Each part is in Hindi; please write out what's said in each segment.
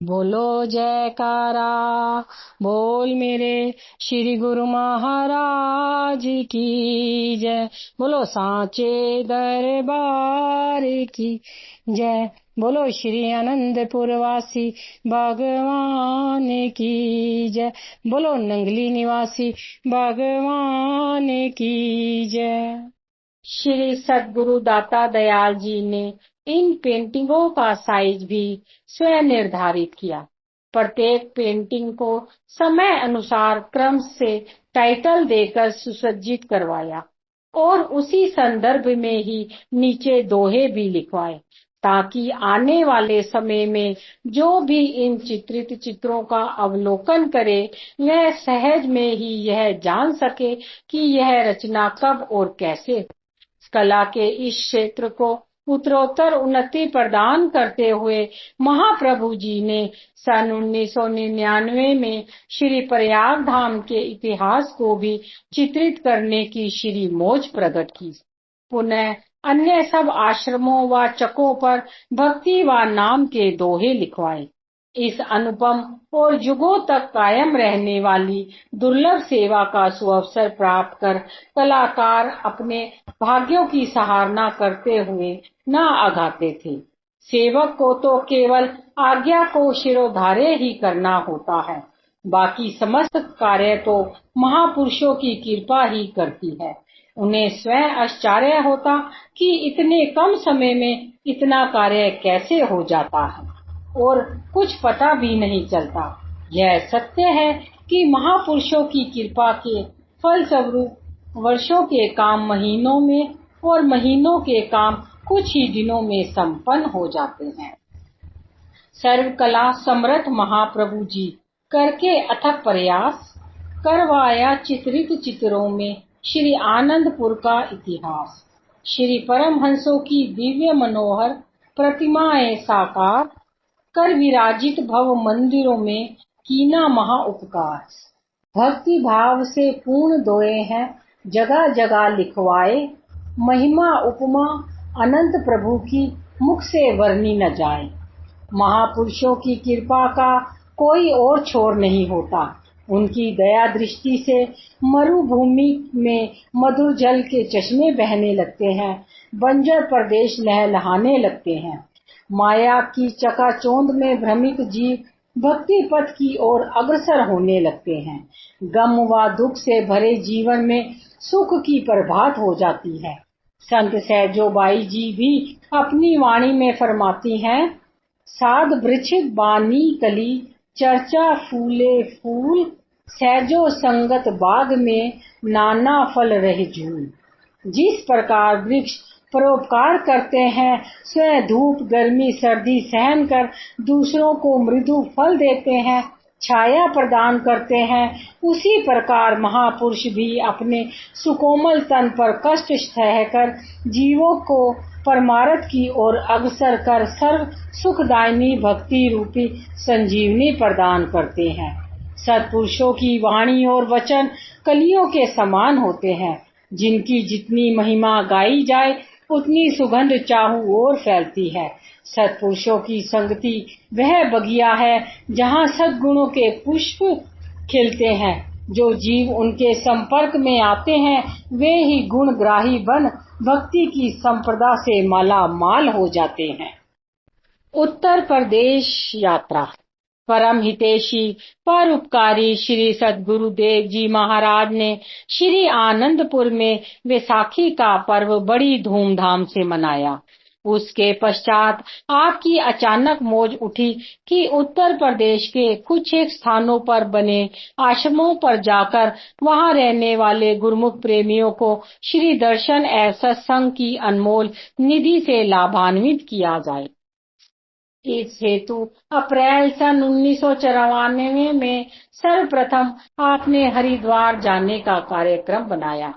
बोलो जयकारा, बोल मेरे श्री गुरु महाराज की जय। बोलो सांचे दरबार की जय। बोलो श्री आनंदपुर वासी भगवान की जय। बोलो नंगली निवासी भगवान की जय। श्री सद्गुरु दाता दयाल जी ने इन पेंटिंगों का साइज भी स्वयं निर्धारित किया। प्रत्येक पेंटिंग को समय अनुसार क्रम से टाइटल देकर सुसज्जित करवाया और उसी संदर्भ में ही नीचे दोहे भी लिखवाए, ताकि आने वाले समय में जो भी इन चित्रित चित्रों का अवलोकन करे वह सहज में ही यह जान सके कि यह रचना कब और कैसे। कला के इस क्षेत्र को उत्तरोत्तर उन्नति प्रदान करते हुए महाप्रभु जी ने सन 1999 में श्री प्रयाग धाम के इतिहास को भी चित्रित करने की श्री मौज प्रकट की। पुनः अन्य सब आश्रमों व चकों पर भक्ति व नाम के दोहे लिखवाए। इस अनुपम और युगों तक कायम रहने वाली दुर्लभ सेवा का सुअवसर प्राप्त कर कलाकार अपने भाग्यों की सराहना करते हुए न आगाते थे। सेवक को तो केवल आज्ञा को शिरोधार्य ही करना होता है, बाकी समस्त कार्य तो महापुरुषों की कृपा ही करती है। उन्हें स्वयं आश्चर्य होता कि इतने कम समय में इतना कार्य कैसे हो जाता है और कुछ पता भी नहीं चलता। यह सत्य है कि महापुरुषों की कृपा के फलस्वरूप वर्षों के काम महीनों में और महीनों के काम कुछ ही दिनों में संपन्न हो जाते हैं। सर्वकला समर्थ महाप्रभु जी करके अथक प्रयास करवाया चित्रित चित्रों में श्री आनंदपुर का इतिहास, श्री परमहंसों की दिव्य मनोहर प्रतिमाएं साकार कर विराजित भव मंदिरों में कीना महा उपकार। भक्ति भाव से पूर्ण दोए हैं जगह जगह लिखवाए, महिमा उपमा अनंत प्रभु की मुख से वर्णी न जाए। महापुरुषों की कृपा का कोई और छोर नहीं होता। उनकी दया दृष्टि से मरुभूमि में मधुर जल के चश्मे बहने लगते हैं, बंजर प्रदेश लहलहाने लगते हैं। माया की चकाचौंध में भ्रमित जीव भक्ति पथ की ओर अग्रसर होने लगते हैं। गम व दुख से भरे जीवन में सुख की प्रभात हो जाती है। संत सहजोबाई जी भी अपनी वाणी में फरमाती हैं, साध वृक्ष बानी कली चर्चा फूले फूल, सहजो संगत बाग में नाना फल रहे झूल। जिस प्रकार वृक्ष परोपकार करते हैं, स्वयं धूप गर्मी सर्दी सहन कर दूसरों को मृदु फल देते हैं, छाया प्रदान करते हैं, उसी प्रकार महापुरुष भी अपने सुकोमल तन पर कष्ट सहकर जीवों को परमार्थ की ओर अग्रसर कर सर्व सुखदायिनी भक्ति रूपी संजीवनी प्रदान करते हैं। सत्पुरुषों की वाणी और वचन कलियों के समान होते हैं, जिनकी जितनी महिमा गाई जाए उतनी सुगंध चाहू ओर फैलती है। सत्पुरुषों की संगति वह बगिया है जहाँ सद्गुणों के पुष्प खिलते हैं। जो जीव उनके संपर्क में आते हैं वे ही गुणग्राही बन भक्ति की संपदा से माला माल हो जाते हैं। उत्तर प्रदेश यात्रा। परम हितैषी परोपकारी श्री सद्गुरुदेव जी महाराज ने श्री आनंदपुर में वैसाखी का पर्व बड़ी धूमधाम से मनाया। उसके पश्चात आपकी अचानक मौज उठी कि उत्तर प्रदेश के कुछ एक स्थानों पर बने आश्रमों पर जाकर वहां रहने वाले गुरुमुख प्रेमियों को श्री दर्शन एवं सत्संग की अनमोल निधि से लाभान्वित किया जाए। इस हेतु अप्रैल सन 1994 में सर्वप्रथम आपने हरिद्वार जाने का कार्यक्रम बनाया।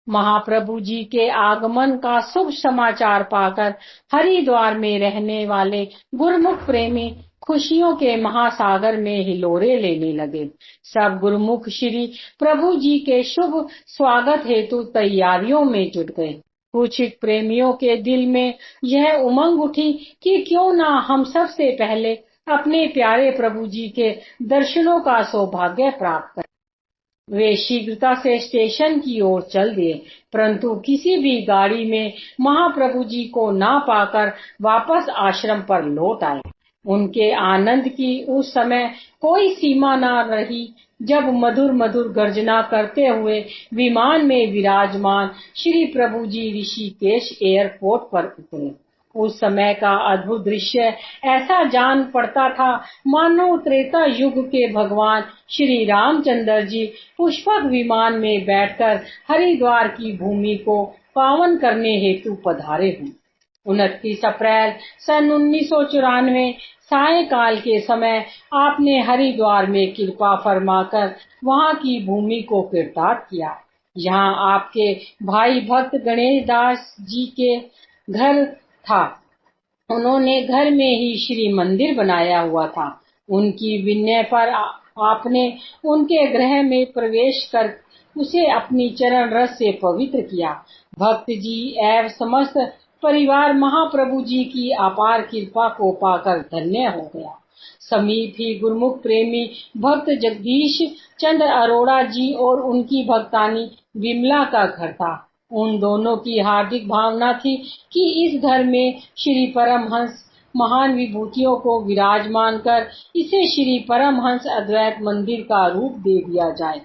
महाप्रभु जी के आगमन का शुभ समाचार पाकर हरिद्वार में रहने वाले गुरुमुख प्रेमी खुशियों के महासागर में हिलोरे लेने लगे। सब गुरुमुख श्री प्रभु जी के शुभ स्वागत हेतु तैयारियों में जुट गए। कुछ प्रेमियों के दिल में यह उमंग उठी कि क्यों ना हम सबसे पहले अपने प्यारे प्रभु जी के दर्शनों का सौभाग्य प्राप्त करें। वे शीघ्रता से स्टेशन की ओर चल दिए, परंतु किसी भी गाड़ी में महाप्रभु जी को ना पाकर वापस आश्रम पर लौट आए। उनके आनंद की उस समय कोई सीमा न रही जब मधुर मधुर गर्जना करते हुए विमान में विराजमान श्री प्रभु जी ऋषिकेश एयरपोर्ट पर उतरे। उस समय का अद्भुत दृश्य ऐसा जान पड़ता था मानो त्रेता युग के भगवान श्री रामचंद्र जी पुष्पक विमान में बैठकर हरिद्वार की भूमि को पावन करने हेतु पधारे हुए। 29 अप्रैल सन 1994 सायंकाल के समय आपने हरिद्वार में कृपा फरमाकर वहां की भूमि को कृतार्थ किया। यहाँ आपके भाई भक्त गणेश दास जी के घर था। उन्होंने घर में ही श्री मंदिर बनाया हुआ था। उनकी विनय पर आपने उनके गृह में प्रवेश कर उसे अपनी चरण रस से पवित्र किया। भक्त जी एवं समस्त परिवार महाप्रभु जी की अपार कृपा को पाकर धन्य हो गया। समीप ही गुरुमुख प्रेमी भक्त जगदीश चंद्र अरोड़ा जी और उनकी भक्तानी विमला का घर था। उन दोनों की हार्दिक भावना थी कि इस घर में श्री परमहंस महान विभूतियों को विराजमान कर इसे श्री परमहंस अद्वैत मंदिर का रूप दे दिया जाए।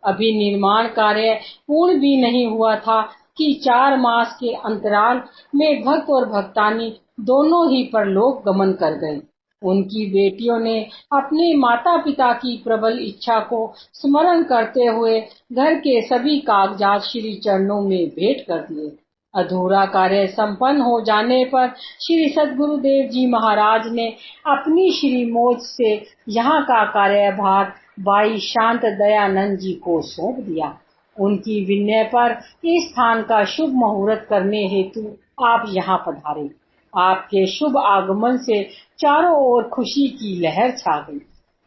अभी निर्माण कार्य पूर्ण भी नहीं हुआ था कि 4 मास के अंतराल में भक्त और भक्तानी दोनों ही परलोक गमन कर गए। उनकी बेटियों ने अपने माता पिता की प्रबल इच्छा को स्मरण करते हुए घर के सभी कागजात श्री चरणों में भेंट कर दिए। अधूरा कार्य संपन्न हो जाने पर श्री सद्गुरुदेव जी महाराज ने अपनी श्री मोज से यहाँ का कार्यभार भाई शांत दयानंद जी को सौंप दिया। उनकी विनय पर इस स्थान का शुभ मुहूर्त करने हेतु आप यहाँ पधारे। आपके शुभ आगमन से चारों ओर खुशी की लहर छा गई।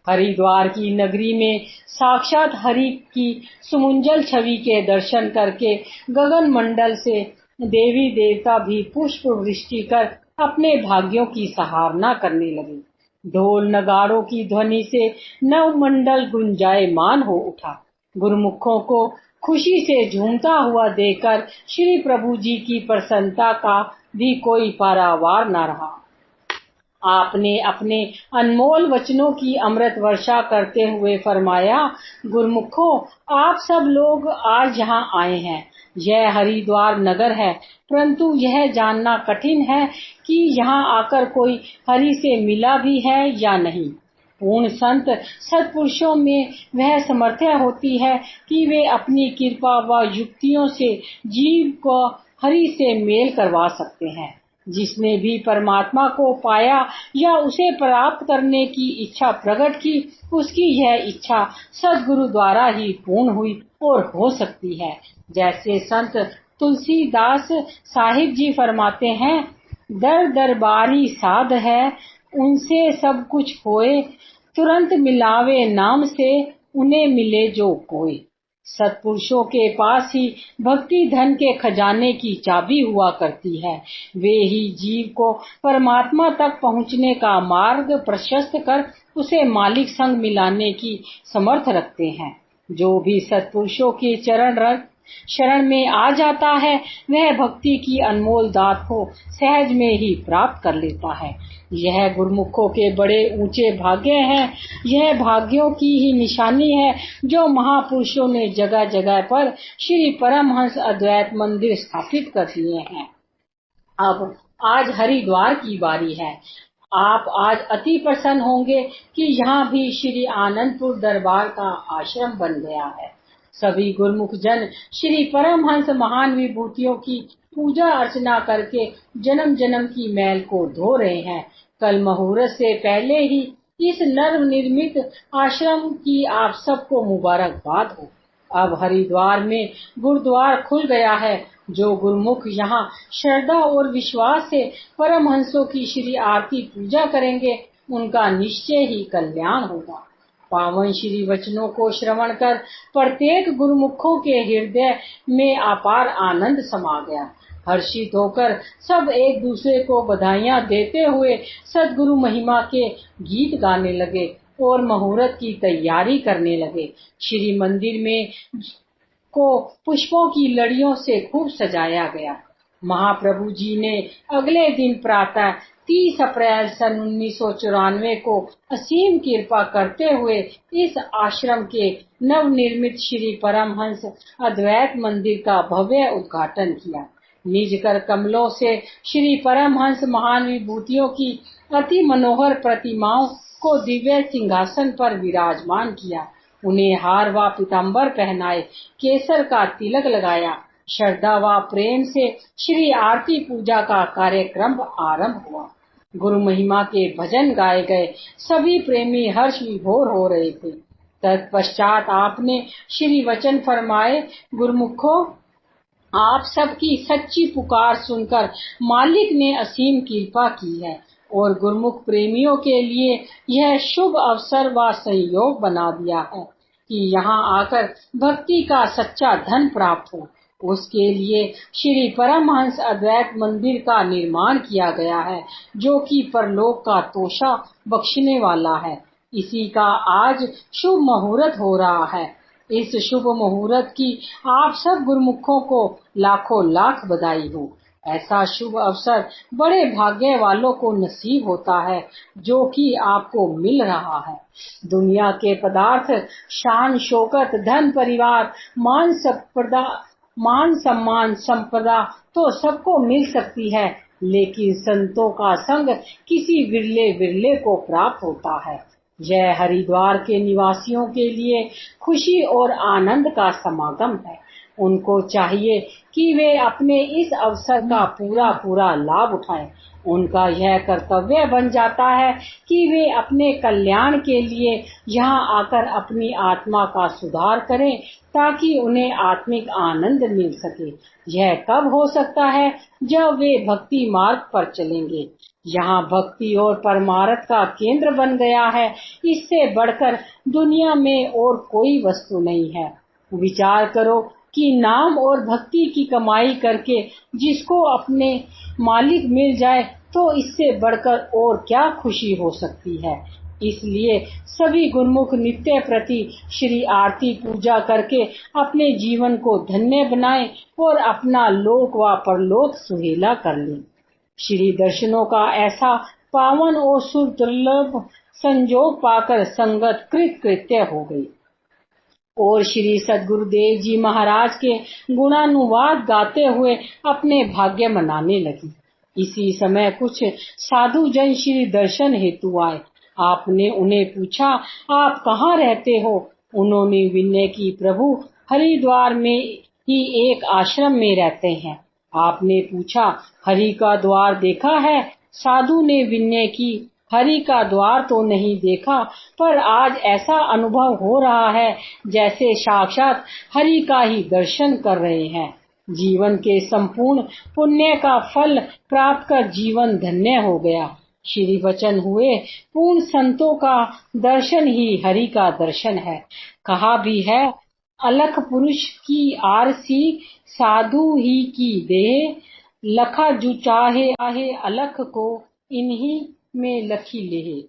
हरिद्वार की नगरी में साक्षात हरि की सुमंगल छवि के दर्शन करके गगन मंडल से देवी देवता भी पुष्प वृष्टि कर अपने भाग्यों की सराहना करने लगे। ढोल नगाड़ों की ध्वनि से नवमंडल गुंजायमान हो उठा। गुरुमुखों को खुशी से झूमता हुआ देखकर श्री प्रभु जी की प्रसन्नता का भी कोई पारावार न रहा। आपने अपने अनमोल वचनों की अमृत वर्षा करते हुए फरमाया, गुरुमुखों, आप सब लोग आज यहाँ आए हैं। यह हरिद्वार नगर है, परंतु यह जानना कठिन है कि यहाँ आकर कोई हरि से मिला भी है या नहीं। पूर्ण संत सत्पुरुषों में वह समर्थ्य होती है कि वे अपनी कृपा व युक्तियों से जीव को हरि से मेल करवा सकते हैं। जिसने भी परमात्मा को पाया या उसे प्राप्त करने की इच्छा प्रकट की, उसकी यह इच्छा सद्गुरु द्वारा ही पूर्ण हुई और हो सकती है। जैसे संत तुलसीदास साहिब जी फरमाते हैं, दर दरबारी साध है, उनसे सब कुछ होए, तुरंत मिलावे नाम से, उन्हें मिले जो कोई। सत्पुरुषों के पास ही भक्ति धन के खजाने की चाबी हुआ करती है। वे ही जीव को परमात्मा तक पहुंचने का मार्ग प्रशस्त कर उसे मालिक संग मिलाने की समर्थ रखते हैं। जो भी सत्पुरुषों के शरण में आ जाता है, वह भक्ति की अनमोल दात को सहज में ही प्राप्त कर लेता है। यह गुरुमुखों के बड़े ऊंचे भाग्य हैं। यह भाग्यों की ही निशानी है जो महापुरुषों ने जगह जगह पर श्री परमहंस अद्वैत मंदिर स्थापित कर दिए हैं। अब आज हरिद्वार की बारी है। आप आज अति प्रसन्न होंगे कि यहाँ भी श्री आनंदपुर दरबार का आश्रम बन गया है। सभी गुरुमुख जन श्री परमहंस महान विभूतियों की पूजा अर्चना करके जन्म जन्म की मैल को धो रहे हैं। कल मुहूर्त से पहले ही इस नव निर्मित आश्रम की आप सबको मुबारकबाद हो। अब हरिद्वार में गुरुद्वार खुल गया है। जो गुरुमुख यहाँ श्रद्धा और विश्वास से परमहंसों की श्री आरती पूजा करेंगे, उनका निश्चय ही कल्याण होगा। पावन श्री वचनों को श्रवण कर प्रत्येक गुरुमुखों के हृदय में अपार आनंद समा गया। हर्षित होकर सब एक दूसरे को बधाइयां देते हुए सद्गुरु महिमा के गीत गाने लगे और मुहूर्त की तैयारी करने लगे। श्री मंदिर में को पुष्पों की लड़ियों से खूब सजाया गया। महाप्रभु जी ने अगले दिन प्रातः 30 अप्रैल सन 1994 को असीम कृपा करते हुए इस आश्रम के नवनिर्मित श्री परमहंस अद्वैत मंदिर का भव्य उद्घाटन किया। निज कर कमलों से श्री परमहंस महान विभूतियों की अति मनोहर प्रतिमाओं को दिव्य सिंहासन पर विराजमान किया। उन्हें हार व पीताम्बर पहनाए, केसर का तिलक लगाया। श्रद्धा व प्रेम से श्री आरती पूजा का कार्यक्रम आरंभ हुआ। गुरु महिमा के भजन गाए गए, सभी प्रेमी हर्ष विभोर हो रहे थे। तत्पश्चात आपने श्री वचन फरमाए, गुरुमुखों, आप सबकी सच्ची पुकार सुनकर मालिक ने असीम कृपा की है और गुरुमुख प्रेमियों के लिए यह शुभ अवसर व संयोग बना दिया है कि यहाँ आकर भक्ति का सच्चा धन प्राप्त हो। उसके लिए श्री परमहंस अद्वैत मंदिर का निर्माण किया गया है, जो कि परलोक का तोषा बख्शने वाला है। इसी का आज शुभ मुहूर्त हो रहा है। इस शुभ मुहूर्त की आप सब गुरुमुखों को लाखों लाख बधाई हो। ऐसा शुभ अवसर बड़े भाग्य वालों को नसीब होता है, जो कि आपको मिल रहा है। दुनिया के पदार्थ, शान शौकत, धन, परिवार, मान सम्मान, संपदा तो सबको मिल सकती है, लेकिन संतों का संग किसी विरले विरले को प्राप्त होता है। यह हरिद्वार के निवासियों के लिए खुशी और आनंद का समागम है। उनको चाहिए कि वे अपने इस अवसर का पूरा लाभ उठाएं। उनका यह कर्तव्य बन जाता है कि वे अपने कल्याण के लिए यहाँ आकर अपनी आत्मा का सुधार करें, ताकि उन्हें आत्मिक आनंद मिल सके। यह कब हो सकता है? जब वे भक्ति मार्ग पर चलेंगे। यहाँ भक्ति और परमार्थ का केंद्र बन गया है। इससे बढ़कर दुनिया में और कोई वस्तु नहीं है। विचार करो कि नाम और भक्ति की कमाई करके जिसको अपने मालिक मिल जाए, तो इससे बढ़कर और क्या खुशी हो सकती है। इसलिए सभी गुरुमुख नित्य प्रति श्री आरती पूजा करके अपने जीवन को धन्य बनाएं और अपना लोक व परलोक सुहेला कर लें। श्री दर्शनों का ऐसा पावन और सुदुर्लभ संजोग पाकर संगत कृत्य हो गई और श्री सद्गुरुदेव जी महाराज के गुणानुवाद गाते हुए अपने भाग्य मनाने लगी। इसी समय कुछ साधु जन श्री दर्शन हेतु आए। आपने उन्हें पूछा, आप कहाँ रहते हो? उन्होंने विनय की, प्रभु हरिद्वार में ही एक आश्रम में रहते हैं। आपने पूछा, हरि का द्वार देखा है? साधु ने विनय की, हरि का द्वार तो नहीं देखा, पर आज ऐसा अनुभव हो रहा है जैसे साक्षात हरि का ही दर्शन कर रहे हैं। जीवन के संपूर्ण पुण्य का फल प्राप्त कर जीवन धन्य हो गया। श्री वचन हुए, पूर्ण संतों का दर्शन ही हरि का दर्शन है। कहा भी है, अलख पुरुष की आरसी साधु ही की देह, लखा जु चाहे आहे अलख को इन्हीं में लखी लेहे।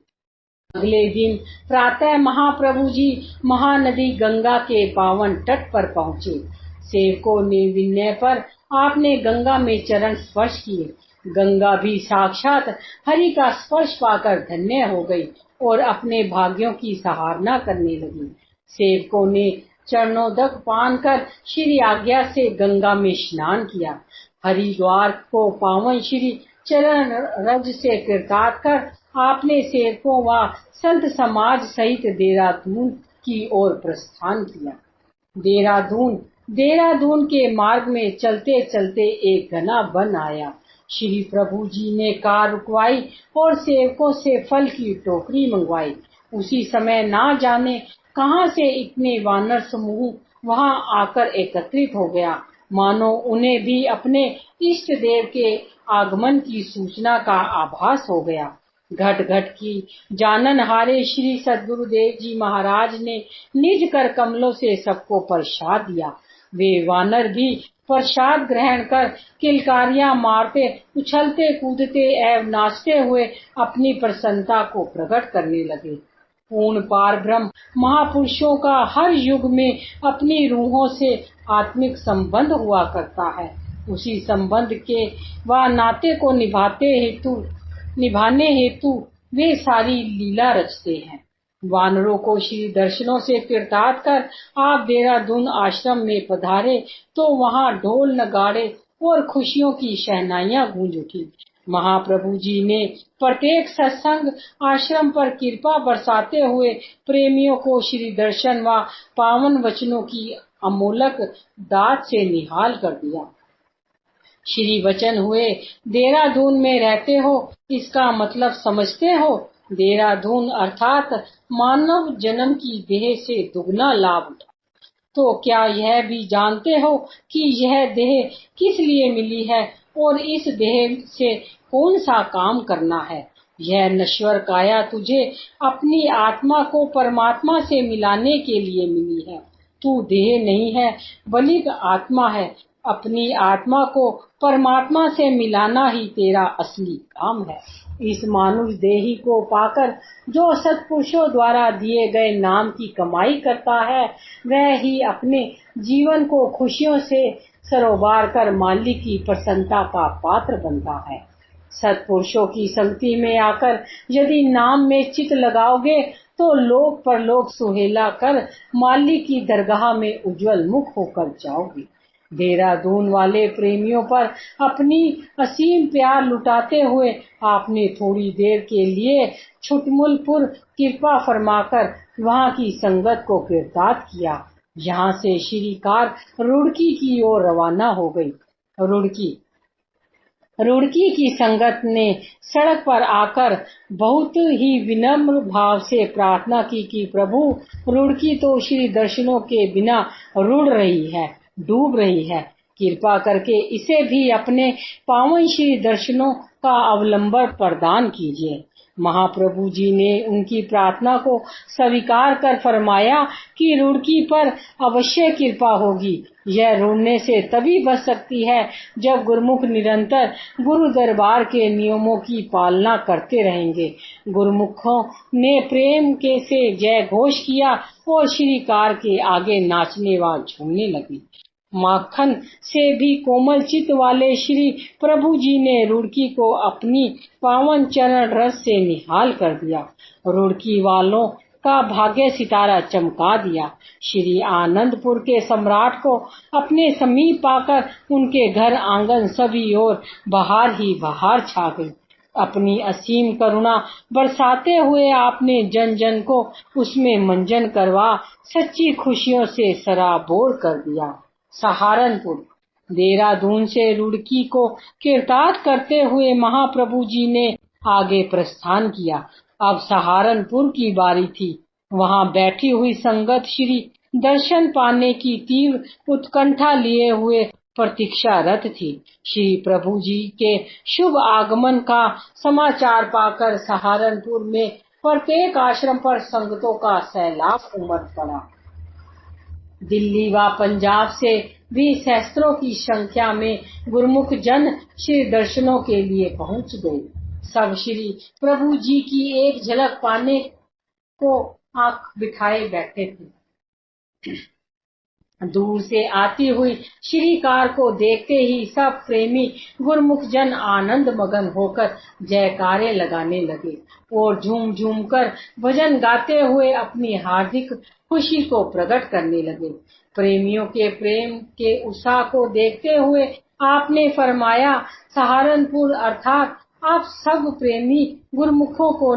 अगले दिन प्रातः महाप्रभु जी महानदी गंगा के पावन तट पर पहुँचे। सेवकों ने विनय पर आपने गंगा में चरण स्पर्श किए। गंगा भी साक्षात हरि का स्पर्श पाकर धन्य हो गई और अपने भाग्यों की सराहना करने लगी। सेवकों ने चरणोदक पान कर श्री आज्ञा से गंगा में स्नान किया। हरिद्वार को पावन श्री चरण रज से कृतार्थ कर आपने सेवकों व संत समाज सहित देहरादून की ओर प्रस्थान किया। देहरादून के मार्ग में चलते चलते एक घना वन आया। श्री प्रभु जी ने कार रुकवाई और सेवकों से फल की टोकरी मंगवाई। उसी समय ना जाने कहां से इतने वानर समूह वहां आकर एकत्रित हो गया, मानो उन्हें भी अपने इष्ट देव के आगमन की सूचना का आभास हो गया। घट घट की जानन हारे श्री सद्गुरुदेव जी महाराज ने निज कर कमलों से सबको प्रसाद दिया। वे वानर भी प्रसाद ग्रहण कर किलकारियां मारते, उछलते कूदते एवं नाचते हुए अपनी प्रसन्नता को प्रकट करने लगे। पूर्ण पार ब्रह्म महापुरुषों का हर युग में अपनी रूहों से आत्मिक संबंध हुआ करता है। उसी संबंध के व नाते को निभाने हेतु वे सारी लीला रचते हैं। वानरों को श्री दर्शनों से कृतार्थ कर आप देहरादून आश्रम में पधारे तो वहां ढोल नगाड़े और खुशियों की शहनाइयां गूंज उठी। महाप्रभु जी ने प्रत्येक सत्संग आश्रम पर कृपा बरसाते हुए प्रेमियों को श्री दर्शन व पावन वचनों की अमोलक दात से निहाल कर दिया। श्री वचन हुए, देहरादून में रहते हो, इसका मतलब समझते हो? देहरादून अर्थात मानव जन्म की देह से दुगना लाभ उठा। तो क्या यह भी जानते हो कि यह देह किस लिए मिली है और इस देह से कौन सा काम करना है? यह नश्वर काया तुझे अपनी आत्मा को परमात्मा से मिलाने के लिए मिली है। तू देह नहीं है बल्कि आत्मा है। अपनी आत्मा को परमात्मा से मिलाना ही तेरा असली काम है। इस मानुष देही को पाकर जो सत्पुरुषों द्वारा दिए गए नाम की कमाई करता है, वह ही अपने जीवन को खुशियों से सरोबार कर मालिक की प्रसन्नता का पात्र बनता है। सत्पुरुषों की संगति में आकर यदि नाम में चित लगाओगे तो लोक परलोक सुहेला कर मालिक की दरगाह में उज्जवल मुख होकर जाओगे। देहरादून वाले प्रेमियों पर अपनी असीम प्यार लुटाते हुए आपने थोड़ी देर के लिए छुटमुलपुर कृपा फरमाकर वहां की संगत को कृतार्थ किया। यहाँ से श्री कार रुड़की की ओर रवाना हो गई। रुड़की की संगत ने सड़क पर आकर बहुत ही विनम्र भाव से प्रार्थना की कि प्रभु, रुड़की तो श्री दर्शनों के बिना रुड़ रही है, डूब रही है। कृपा करके इसे भी अपने पावन श्री दर्शनों का अवलंबन प्रदान कीजिए। महाप्रभु जी ने उनकी प्रार्थना को स्वीकार कर फरमाया कि रुड़की पर अवश्य कृपा होगी। यह रुड़ने से तभी बच सकती है जब गुरुमुख निरंतर गुरु दरबार के नियमों की पालना करते रहेंगे। गुरुमुखों ने प्रेम के से जय घोष किया और श्रीकार के आगे नाचने व झूमने लगी। माखन से भी कोमल चित्त वाले श्री प्रभु जी ने रुड़की को अपनी पावन चरण रस से निहाल कर दिया। रुड़की वालों का भाग्य सितारा चमका दिया। श्री आनंदपुर के सम्राट को अपने समीप पाकर उनके घर आंगन सभी ओर बहार ही बहार छा गई। अपनी असीम करुणा बरसाते हुए आपने जन जन को उसमें मंजन करवा सच्ची खुशियों से सराबोर कर दिया। सहारनपुर। देहरादून से रुड़की को कृतार्थ करते हुए महाप्रभु जी ने आगे प्रस्थान किया। अब सहारनपुर की बारी थी। वहां बैठी हुई संगत श्री दर्शन पाने की तीव्र उत्कंठा लिए हुए प्रतीक्षारत थी। श्री प्रभु जी के शुभ आगमन का समाचार पाकर सहारनपुर में प्रत्येक आश्रम पर संगतों का सैलाब उमड़ पड़ा। दिल्ली व पंजाब से भी सहस्त्रों की संख्या में गुरुमुख जन श्री दर्शनों के लिए पहुंच गए। सब श्री प्रभु जी की एक झलक पाने को आंख बिठाए बैठे थे। दूर से आती हुई श्रीकार को देखते ही सब प्रेमी गुरुमुख जन आनंद मगन होकर जयकारे लगाने लगे और झूम झूम कर भजन गाते हुए अपनी हार्दिक खुशी को प्रकट करने लगे। प्रेमियों के प्रेम के उत्साह को देखते हुए आपने फरमाया, सहारनपुर अर्थात आप सब प्रेमी गुरुमुखों को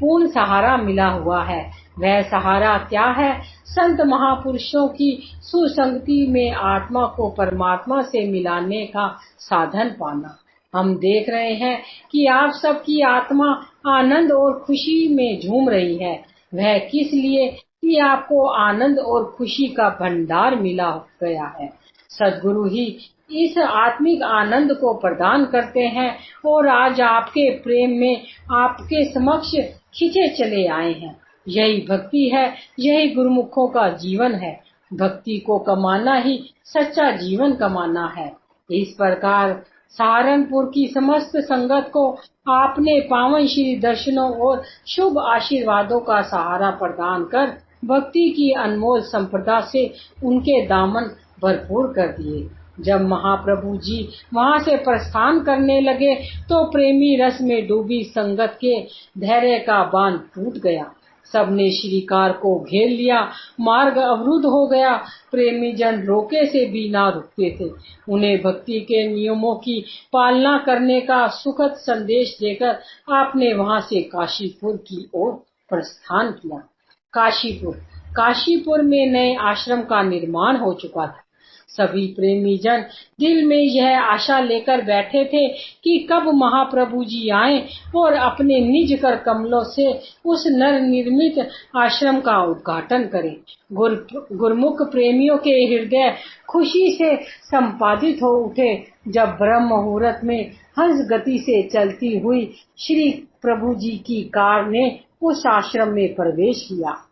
पूर्ण सहारा मिला हुआ है। वह सहारा क्या है? संत महापुरुषों की सुसंगति में आत्मा को परमात्मा से मिलाने का साधन पाना। हम देख रहे हैं कि आप सबकी आत्मा आनंद और खुशी में झूम रही है। वह किस लिए कि आपको आनंद और खुशी का भंडार मिला गया है। सद्गुरु ही इस आत्मिक आनंद को प्रदान करते हैं और आज आपके प्रेम में आपके समक्ष खींचे चले आए हैं। यही भक्ति है, यही गुरुमुखों का जीवन है। भक्ति को कमाना ही सच्चा जीवन कमाना है। इस प्रकार सहारनपुर की समस्त संगत को आपने पावन श्री दर्शनों और शुभ आशीर्वादों का सहारा प्रदान कर भक्ति की अनमोल संपदा से उनके दामन भरपूर कर दिए। जब महाप्रभु जी वहां से प्रस्थान करने लगे तो प्रेमी रस में डूबी संगत के धैर्य का बांध टूट गया। सबने श्रीकार को घेर लिया, मार्ग अवरुद्ध हो गया। प्रेमी जन रोके से भी ना रुकते थे। उन्हें भक्ति के नियमों की पालना करने का सुखद संदेश देकर आपने वहां से काशीपुर की ओर प्रस्थान किया। काशीपुर में नए आश्रम का निर्माण हो चुका था। सभी प्रेमी जन दिल में यह आशा लेकर बैठे थे कि कब महाप्रभु जी आए और अपने निज कर कमलों से उस नर निर्मित आश्रम का उद्घाटन करें। गुरमुख प्रेमियों के हृदय खुशी से संपादित हो उठे जब ब्रह्म मुहूर्त में हंस गति से चलती हुई श्री प्रभु जी की कार ने उस आश्रम में प्रवेश किया।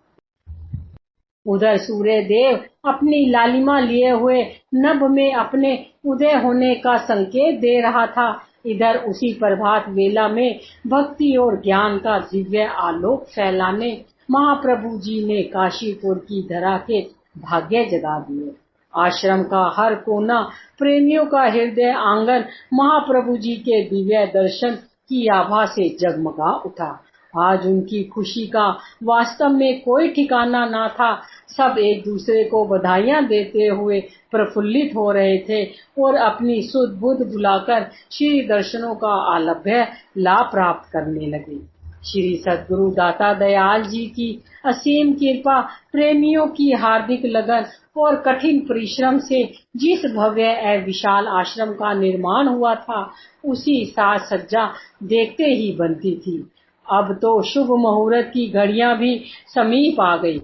उधर सूर्य देव अपनी लालिमा लिए हुए नभ में अपने उदय होने का संकेत दे रहा था। इधर उसी प्रभात वेला में भक्ति और ज्ञान का दिव्य आलोक फैलाने महाप्रभु जी ने काशीपुर की धरा के भाग्य जगा दिए। आश्रम का हर कोना, प्रेमियों का हृदय आंगन महाप्रभु जी के दिव्य दर्शन की आभा से जगमगा उठा। आज उनकी खुशी का वास्तव में कोई ठिकाना न था। सब एक दूसरे को बधाइयां देते हुए प्रफुल्लित हो रहे थे और अपनी सुध बुध बुलाकर श्री दर्शनों का आलभ्य लाभ प्राप्त करने लगे। श्री सद्गुरु दाता दयाल जी की असीम कृपा, प्रेमियों की हार्दिक लगन और कठिन परिश्रम से जिस भव्य एवं विशाल आश्रम का निर्माण हुआ था, उसी साज सज्जा देखते ही बनती थी। अब तो शुभ मुहूर्त की घड़ियां भी समीप आ गई।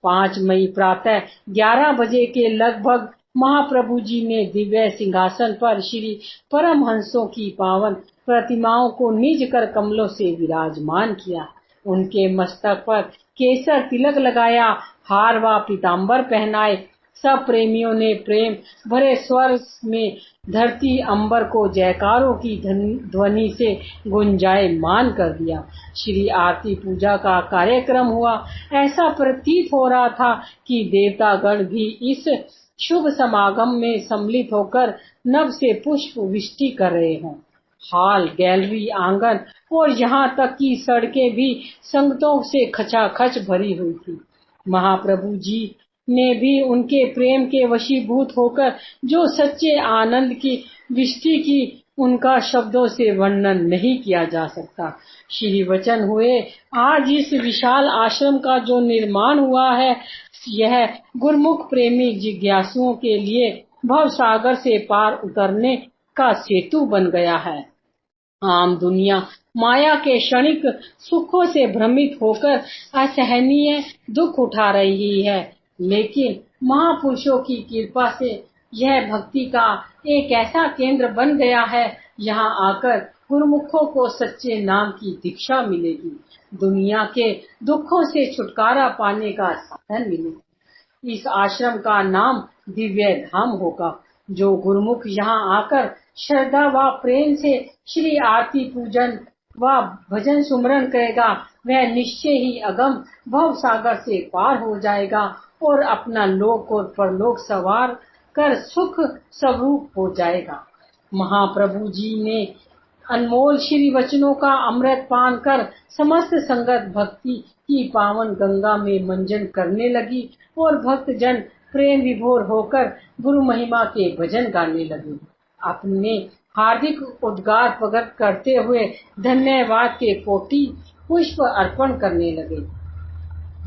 5 मई प्रातः 11 बजे के लगभग महाप्रभु जी ने दिव्य सिंहासन पर श्री परमहंसों की पावन प्रतिमाओं को निज कर कमलों से विराजमान किया। उनके मस्तक पर केसर तिलक लगाया, हार व पीताम्बर पहनाए। सब प्रेमियों ने प्रेम भरे स्वर में धरती अंबर को जयकारों की ध्वनि से गुंजायमान कर दिया। श्री आरती पूजा का कार्यक्रम हुआ। ऐसा प्रतीत हो रहा था कि देवतागण भी इस शुभ समागम में सम्मिलित होकर नभ से पुष्प वृष्टि कर रहे हों। हॉल, गैलरी, आंगन और यहाँ तक कि सड़कें भी संगतों से खचाखच भरी हुई थी। महाप्रभु जी ने भी उनके प्रेम के वशीभूत होकर जो सच्चे आनंद की वृष्टि की, उनका शब्दों से वर्णन नहीं किया जा सकता। श्री वचन हुए, आज इस विशाल आश्रम का जो निर्माण हुआ है, यह गुरमुख प्रेमी जिज्ञासुओं के लिए भव सागर से पार उतरने का सेतु बन गया है। आम दुनिया माया के क्षणिक सुखों से भ्रमित होकर असहनीय दुख उठा रही है, लेकिन महापुरुषों की कृपा से यह भक्ति का एक ऐसा केंद्र बन गया है, यहाँ आकर गुरुमुखों को सच्चे नाम की दीक्षा मिलेगी। दुनिया के दुखों से छुटकारा पाने का साधन मिलेगा। इस आश्रम का नाम दिव्य धाम होगा। जो गुरुमुख यहाँ आकर श्रद्धा व प्रेम से श्री आरती पूजन व भजन सुमरन करेगा, वह निश्चय ही अगम भव सागर से पार हो जाएगा और अपना लोक और परलोक सवार कर सुख स्वरूप हो जाएगा। महाप्रभु जी ने अनमोल श्री वचनों का अमृत पान कर समस्त संगत भक्ति की पावन गंगा में मंजन करने लगी और भक्त जन प्रेम विभोर होकर गुरु महिमा के भजन गाने लगे। अपने हार्दिक उद्गार प्रकट करते हुए धन्यवाद के कोटि पुष्प अर्पण करने लगे।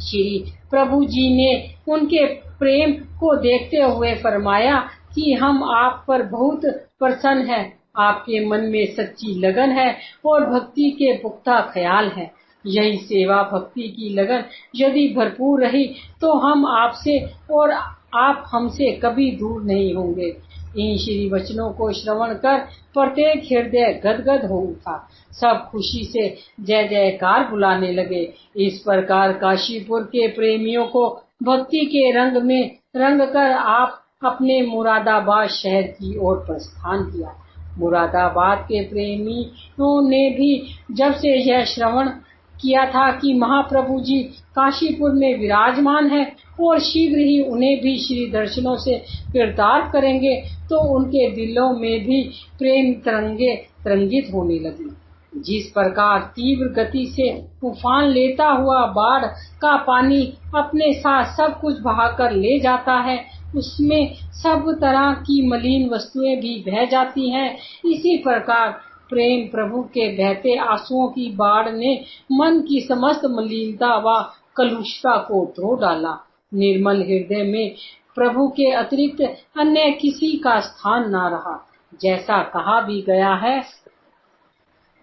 श्री प्रभु जी ने उनके प्रेम को देखते हुए फरमाया कि हम आप पर बहुत प्रसन्न हैं। आपके मन में सच्ची लगन है और भक्ति के पुख्ता ख्याल है। यही सेवा भक्ति की लगन यदि भरपूर रही तो हम आपसे और आप हमसे कभी दूर नहीं होंगे। इन श्री वचनों को श्रवण कर प्रत्येक हृदय गदगद हो उठा। सब खुशी से जय जयकार बुलाने लगे। इस प्रकार काशीपुर के प्रेमियों को भक्ति के रंग में रंग कर आप अपने मुरादाबाद शहर की ओर प्रस्थान किया। मुरादाबाद के प्रेमियों ने भी जब से यह श्रवण किया था कि महाप्रभु जी काशीपुर में विराजमान है और शीघ्र ही उन्हें भी श्री दर्शनों से कृतार्थ करेंगे, तो उनके दिलों में भी प्रेम तरंगे तरंगित होने लगी। जिस प्रकार तीव्र गति से तूफान लेता हुआ बाढ़ का पानी अपने साथ सब कुछ बहाकर ले जाता है, उसमें सब तरह की मलिन वस्तुएं भी बह जाती हैं, इसी प्रकार प्रेम प्रभु के बहते आंसुओं की बाढ़ ने मन की समस्त मलिनता व कलुषता को धो डाला। निर्मल हृदय में प्रभु के अतिरिक्त अन्य किसी का स्थान न रहा। जैसा कहा भी गया है,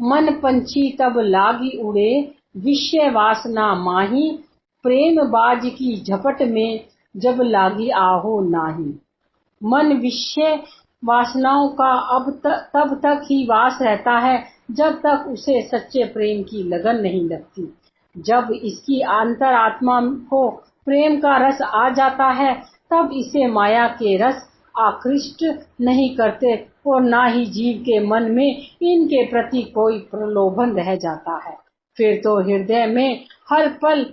मन पंछी तब लागी उड़े, विषय वासना माही, प्रेम बाज की झपट में जब लागी आहो नाही। मन विषय वासनाओं का तब तक ही वास रहता है जब तक उसे सच्चे प्रेम की लगन नहीं लगती। जब इसकी अंतरात्मा को प्रेम का रस आ जाता है, तब इसे माया के रस आकृष्ट नहीं करते और ना ही जीव के मन में इनके प्रति कोई प्रलोभन रह जाता है। फिर तो हृदय में हर पल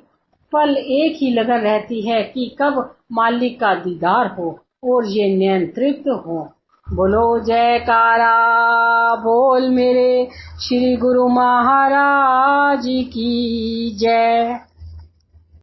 पल एक ही लगन रहती है कि कब मालिक का दीदार हो और ये नैन तृप्त हो। बोलो जयकारा बोल मेरे श्री गुरु महाराज की जय।